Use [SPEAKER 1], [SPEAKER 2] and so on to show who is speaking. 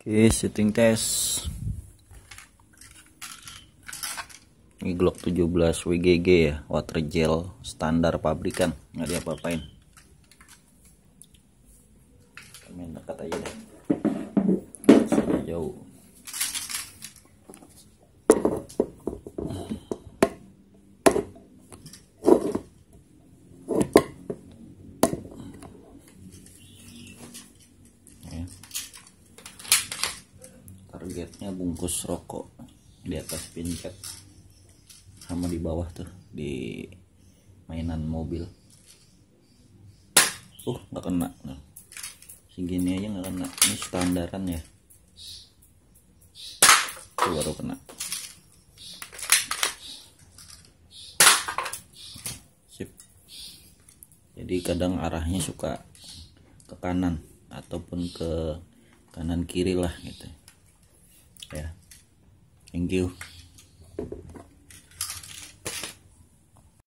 [SPEAKER 1] Oke, setting test. Ini Glock 17 WGG ya, water gel standar pabrikan, nggak diapa-apain. Main dekat aja deh, sudah jauh. Targetnya bungkus rokok di atas pincet sama di bawah tuh di mainan mobil. Nggak kena nah. Segini aja nggak kena, ini standaran ya. Tuh baru kena. Sip. Jadi kadang arahnya suka ke kanan ataupun ke kanan kiri lah gitu ya. Thank you.